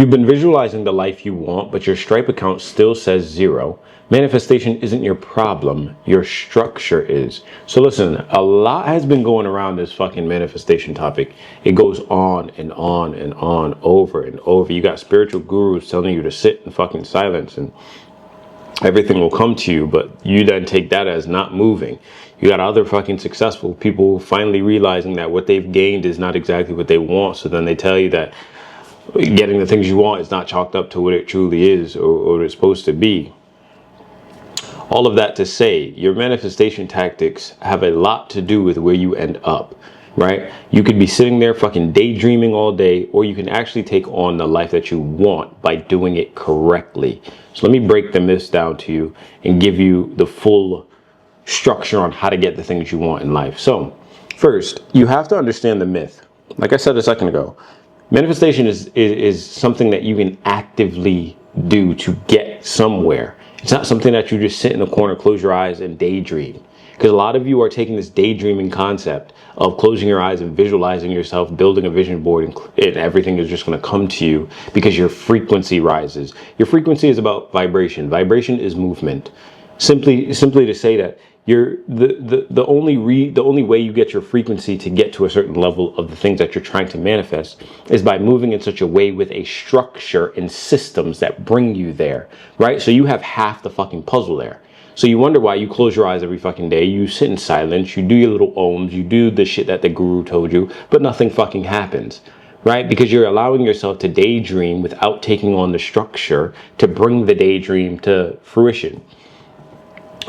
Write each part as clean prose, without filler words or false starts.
You've been visualizing the life you want, but your Stripe account still says 0. Manifestation isn't your problem, your structure is. So listen, a lot has been going around this fucking manifestation topic. It goes on and on and on, over and over. You got spiritual gurus telling you to sit in fucking silence and everything will come to you, but you then take that as not moving. You got other fucking successful people finally realizing that what they've gained is not exactly what they want. So then they tell you that getting the things you want is not chalked up to what it truly is or what it's supposed to be. All of that to say, your manifestation tactics have a lot to do with where you end up, right? You could be sitting there fucking daydreaming all day, or you can actually take on the life that you want by doing it correctly. So let me break the myths down to you and give you the full structure on how to get the things you want in life. So first, you have to understand the myth. Like I said a second ago, manifestation is something that you can actively do to get somewhere. It's not something that you just sit in a corner, close your eyes and daydream. Because a lot of you are taking this daydreaming concept of closing your eyes and visualizing yourself, building a vision board, and everything is just going to come to you because your frequency rises. Your frequency is about vibration. Vibration is movement. Simply to say that the only way you get your frequency to get to a certain level of the things that you're trying to manifest is by moving in such a way with a structure and systems that bring you there, right? So you have half the fucking puzzle there. So you wonder why you close your eyes every fucking day, you sit in silence, you do your little ohms, you do the shit that the guru told you, but nothing fucking happens, right? Because you're allowing yourself to daydream without taking on the structure to bring the daydream to fruition.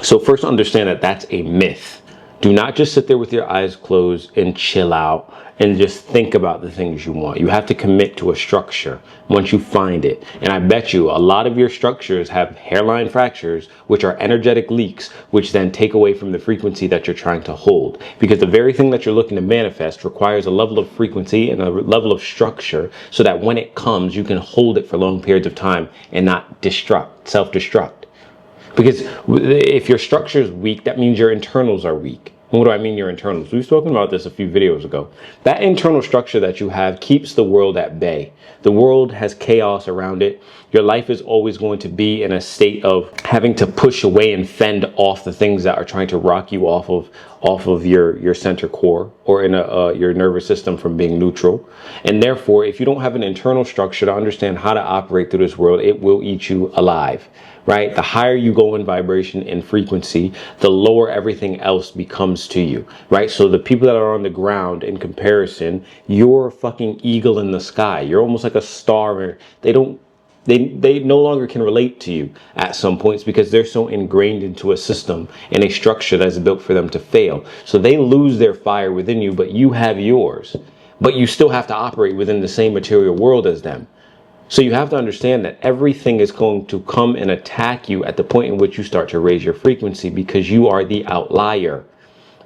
So first understand that that's a myth. Do not just sit there with your eyes closed and chill out and just think about the things you want. You have to commit to a structure once you find it. And I bet you a lot of your structures have hairline fractures, which are energetic leaks, which then take away from the frequency that you're trying to hold. Because the very thing that you're looking to manifest requires a level of frequency and a level of structure so that when it comes, you can hold it for long periods of time and not self-destruct. Because if your structure is weak, that means your internals are weak. And what do I mean your internals? We've spoken about this a few videos ago. That internal structure that you have keeps the world at bay. The world has chaos around it. Your life is always going to be in a state of having to push away and fend off the things that are trying to rock you off of your center core or in your nervous system from being neutral. And therefore, if you don't have an internal structure to understand how to operate through this world, it will eat you alive. Right? The higher you go in vibration and frequency, the lower everything else becomes to you. Right? So the people that are on the ground, in comparison, you're a fucking eagle in the sky. You're almost like a star. They no longer can relate to you at some points because they're so ingrained into a system and a structure that's built for them to fail. So they lose their fire within you, but you have yours. But you still have to operate within the same material world as them. So you have to understand that everything is going to come and attack you at the point in which you start to raise your frequency because you are the outlier,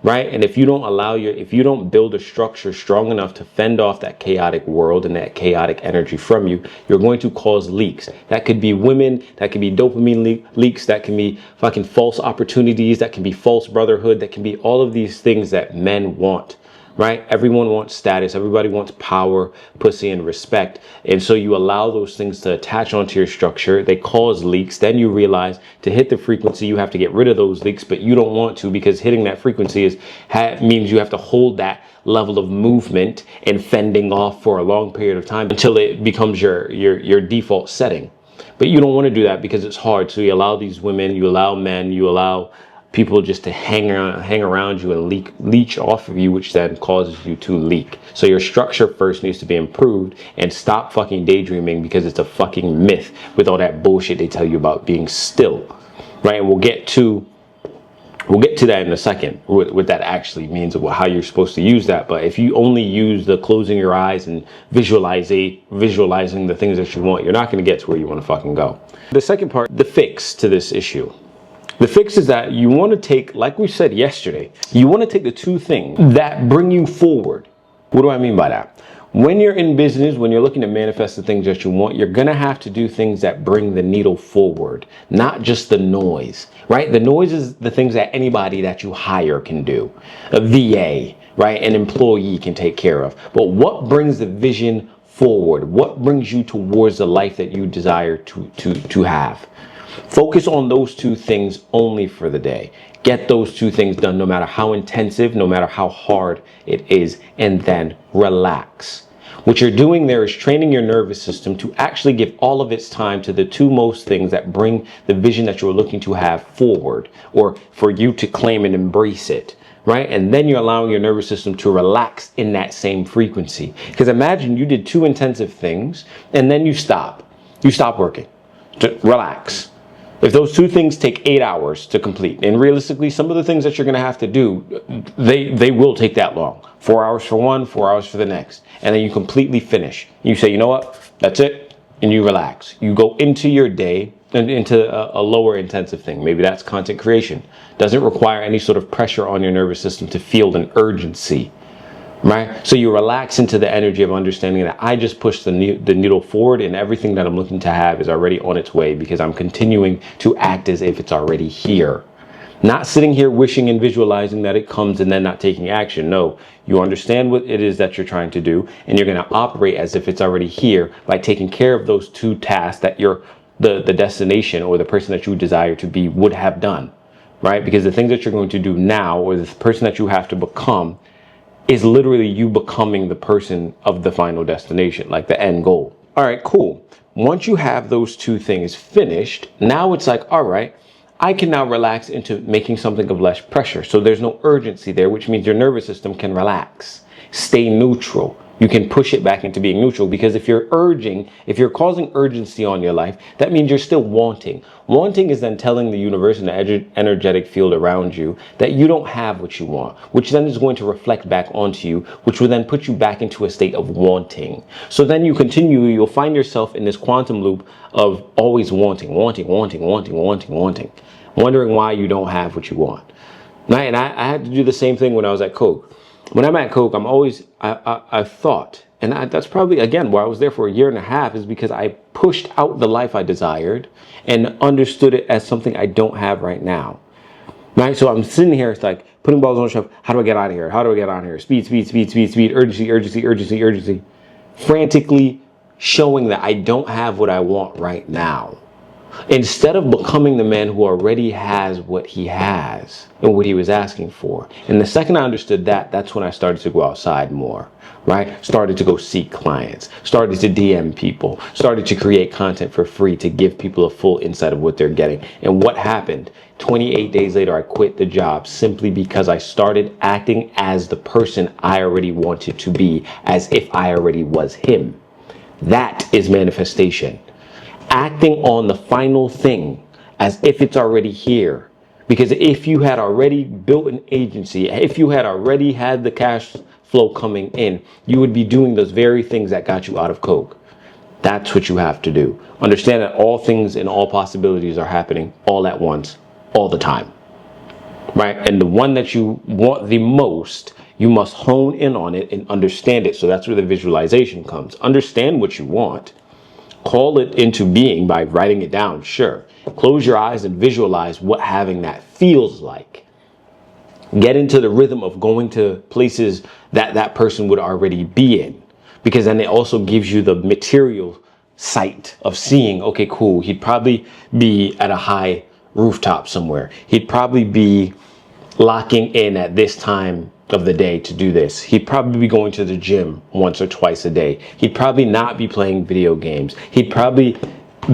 right? And if you don't build a structure strong enough to fend off that chaotic world and that chaotic energy from you, you're going to cause leaks. That could be women, that could be dopamine leaks, that can be fucking false opportunities, that can be false brotherhood, that can be all of these things that men want. Right? Everyone wants status. Everybody wants power, pussy, and respect. And so you allow those things to attach onto your structure. They cause leaks. Then you realize to hit the frequency, you have to get rid of those leaks, but you don't want to because hitting that frequency means you have to hold that level of movement and fending off for a long period of time until it becomes your default setting. But you don't want to do that because it's hard. So you allow these women, you allow men, you allow people just to hang around you and leech off of you, which then causes you to leak. So your structure first needs to be improved and stop fucking daydreaming because it's a fucking myth with all that bullshit they tell you about being still, right? And we'll get to that in a second, what that actually means, how you're supposed to use that. But if you only use the closing your eyes and visualizing the things that you want, you're not going to get to where you want to fucking go. The second part, the fix to this issue. The fix is that you want to take, like we said yesterday, you want to take the two things that bring you forward. What do I mean by that? When you're in business, when you're looking to manifest the things that you want, you're going to have to do things that bring the needle forward, not just the noise, right? The noise is the things that anybody that you hire can do. A VA, right? An employee can take care of. But what brings the vision forward? What brings you towards the life that you desire to have? Focus on those two things only for the day. Get those two things done, no matter how intensive, no matter how hard it is, and then relax. What you're doing there is training your nervous system to actually give all of its time to the two most things that bring the vision that you're looking to have forward, or for you to claim and embrace it, right? And then you're allowing your nervous system to relax in that same frequency. Because imagine you did two intensive things and then you stop working to relax. If those two things take 8 hours to complete, and realistically, some of the things that you're going to have to do, they will take that long. 4 hours for one, 4 hours for the next. And then you completely finish. You say, you know what? That's it. And you relax. You go into your day and into a lower intensive thing. Maybe that's content creation. Doesn't require any sort of pressure on your nervous system to feel an urgency. Right? So you relax into the energy of understanding that I just pushed the needle forward, and everything that I'm looking to have is already on its way, because I'm continuing to act as if it's already here. Not sitting here wishing and visualizing that it comes and then not taking action. No, you understand what it is that you're trying to do, and you're going to operate as if it's already here by taking care of those two tasks that the destination or the person that you desire to be would have done. Right? Because the things that you're going to do now, or the person that you have to become, is literally you becoming the person of the final destination, like the end goal. All right, cool. Once you have those two things finished, now it's like, all right, I can now relax into making something of less pressure. So there's no urgency there, which means your nervous system can relax, stay neutral. You can push it back into being neutral, because if you're causing urgency on your life, that means you're still wanting. Wanting is then telling the universe and the energetic field around you that you don't have what you want, which then is going to reflect back onto you, which will then put you back into a state of wanting. So then you'll find yourself in this quantum loop of always wanting, wondering why you don't have what you want. Right? And I had to do the same thing when I was at Coke. When I'm at Coke, I thought, and that's probably, again, why I was there for 1.5 years, is because I pushed out the life I desired and understood it as something I don't have right now. Right? So I'm sitting here, it's like putting balls on the shelf. How do I get out of here? How do I get out of here? Speed, urgency. Frantically showing that I don't have what I want right now. Instead of becoming the man who already has what he has and what he was asking for. And the second I understood that, that's when I started to go outside more, right? Started to go seek clients, started to DM people, started to create content for free to give people a full insight of what they're getting. And what happened? 28 days later, I quit the job simply because I started acting as the person I already wanted to be, as if I already was him. That is manifestation. Acting on the final thing as if it's already here. Because if you had already built an agency, if you had already had the cash flow coming in, you would be doing those very things that got you out of Coke. That's what you have to do. Understand that all things and all possibilities are happening all at once, all the time. Right? And the one that you want the most, you must hone in on it and understand it. So that's where the visualization comes. Understand what you want. Call it into being by writing it down, sure. Close your eyes and visualize what having that feels like. Get into the rhythm of going to places that that person would already be in. Because then it also gives you the material sight of seeing, okay, cool, he'd probably be at a high rooftop somewhere. He'd probably be locking in at this time of the day to do this. He'd probably be going to the gym once or twice a day. He'd probably not be playing video games. He'd probably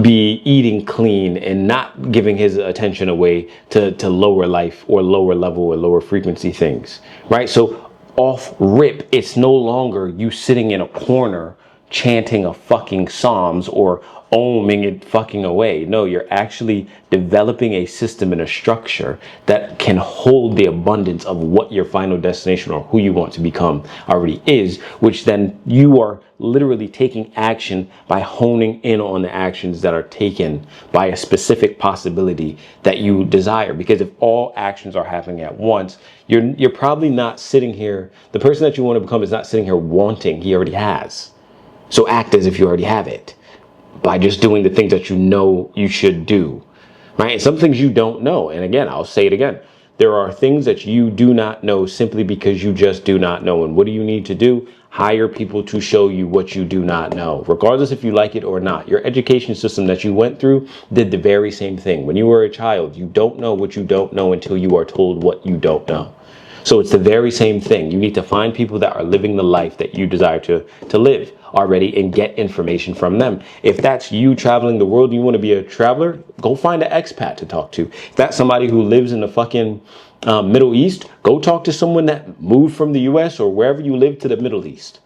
be eating clean and not giving his attention away to lower life or lower level or lower frequency things, right? So off rip, it's no longer you sitting in a corner chanting a fucking psalms or oming it fucking away. No, you're actually developing a system and a structure that can hold the abundance of what your final destination or who you want to become already is, which then you are literally taking action by honing in on the actions that are taken by a specific possibility that you desire. Because if all actions are happening at once, you're probably not sitting here, the person that you want to become is not sitting here wanting, he already has. So act as if you already have it by just doing the things that you know you should do, right? And some things you don't know. And again, I'll say it again. There are things that you do not know simply because you just do not know. And what do you need to do? Hire people to show you what you do not know, regardless if you like it or not. Your education system that you went through did the very same thing. When you were a child, you don't know what you don't know until you are told what you don't know. So it's the very same thing. You need to find people that are living the life that you desire to live already and get information from them. If that's you traveling the world and you want to be a traveler, go find an expat to talk to. If that's somebody who lives in the fucking Middle East, go talk to someone that moved from the US or wherever you live to the Middle East.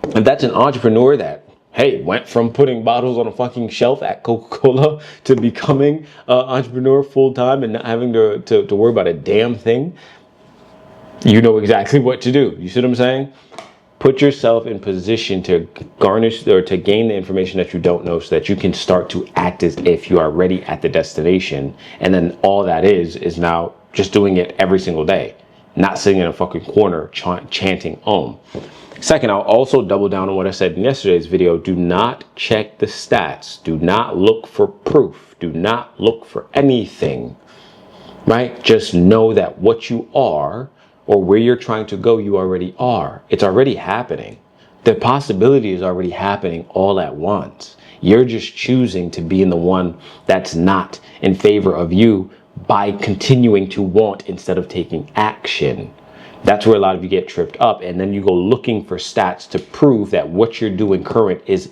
If that's an entrepreneur that, hey, went from putting bottles on a fucking shelf at Coca-Cola to becoming an entrepreneur full-time and not having to worry about a damn thing, you know exactly what to do. You see what I'm saying? Put yourself in position to garnish or to gain the information that you don't know so that you can start to act as if you are already at the destination. And then all that is now just doing it every single day, not sitting in a fucking corner chanting Om. Second, I'll also double down on what I said in yesterday's video. Do not check the stats. Do not look for proof. Do not look for anything, right? Just know that what you are or where you're trying to go, you already are. It's already happening. The possibility is already happening all at once. You're just choosing to be in the one that's not in favor of you by continuing to want instead of taking action. That's where a lot of you get tripped up, and then you go looking for stats to prove that what you're doing current is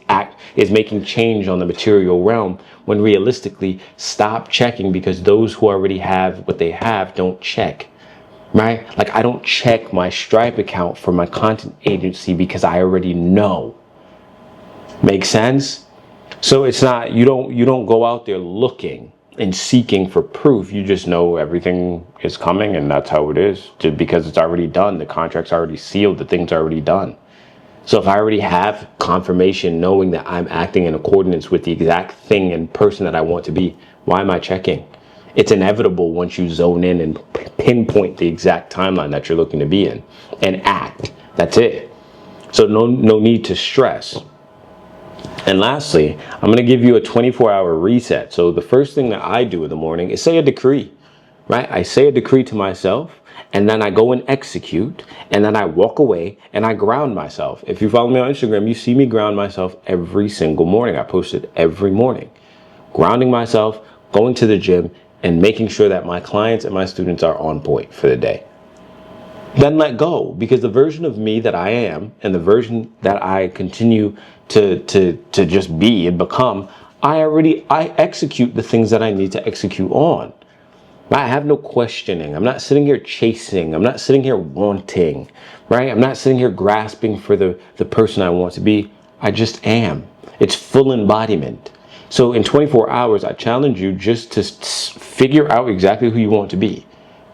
making change on the material realm, when realistically, stop checking, because those who already have what they have don't check. Right? Like, I don't check my Stripe account for my content agency because I already know. Make sense? So it's not, you don't go out there looking and seeking for proof. You just know everything is coming and that's how it is, just because it's already done. The contract's already sealed. The thing's already done. So if I already have confirmation knowing that I'm acting in accordance with the exact thing and person that I want to be, why am I checking? It's inevitable once you zone in and pinpoint the exact timeline that you're looking to be in and act. That's it. So no need to stress. And lastly, I'm going to give you a 24-hour reset. So the first thing that I do in the morning is say a decree, right? I say a decree to myself, and then I go and execute, and then I walk away and I ground myself. If you follow me on Instagram, you see me ground myself every single morning. I post it every morning. Grounding myself, going to the gym, and making sure that my clients and my students are on point for the day. Then let go, because the version of me that I am and the version that I continue to just be and become, I execute the things that I need to execute on. I have no questioning. I'm not sitting here chasing. I'm not sitting here wanting, right? I'm not sitting here grasping for the person I want to be. I just am. It's full embodiment. So in 24 hours, I challenge you just to figure out exactly who you want to be.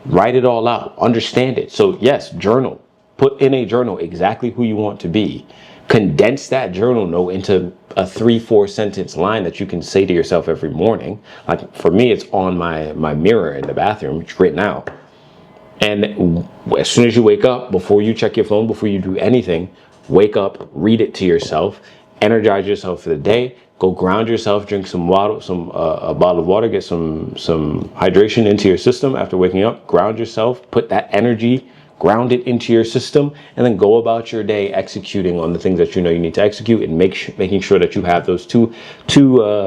Write it all out. Understand it. So yes, journal. Put in a journal exactly who you want to be. Condense that journal note into a 3-4 sentence line that you can say to yourself every morning. Like for me, it's on my mirror in the bathroom. It's written out. And as soon as you wake up, before you check your phone, before you do anything, wake up, read it to yourself, energize yourself for the day. Go ground yourself, drink some water, a bottle of water, get some hydration into your system after waking up. Ground yourself, put that energy, ground it into your system, and then go about your day executing on the things that you know you need to execute, and making sure that you have those two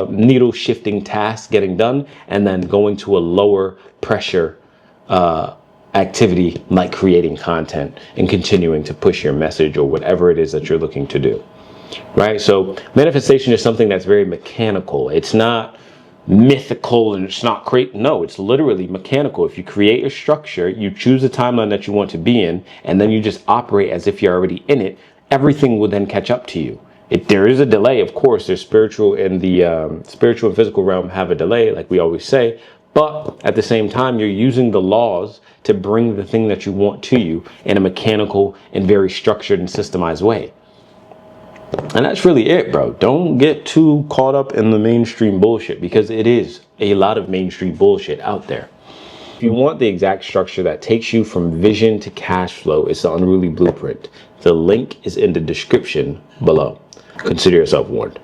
needle shifting tasks getting done, and then going to a lower pressure activity like creating content and continuing to push your message or whatever it is that you're looking to do. Right? So manifestation is something that's very mechanical. It's not mythical and it's not great. No, it's literally mechanical. If you create a structure, you choose the timeline that you want to be in, and then you just operate as if you're already in it, everything will then catch up to you. There is a delay, of course. There's spiritual and the spiritual and physical realm have a delay, like we always say. But at the same time, you're using the laws to bring the thing that you want to you in a mechanical and very structured and systemized way. And that's really it, bro. Don't get too caught up in the mainstream bullshit, because it is a lot of mainstream bullshit out there. If you want the exact structure that takes you from vision to cash flow, it's the Unruly Blueprint. The link is in the description below. Consider yourself warned.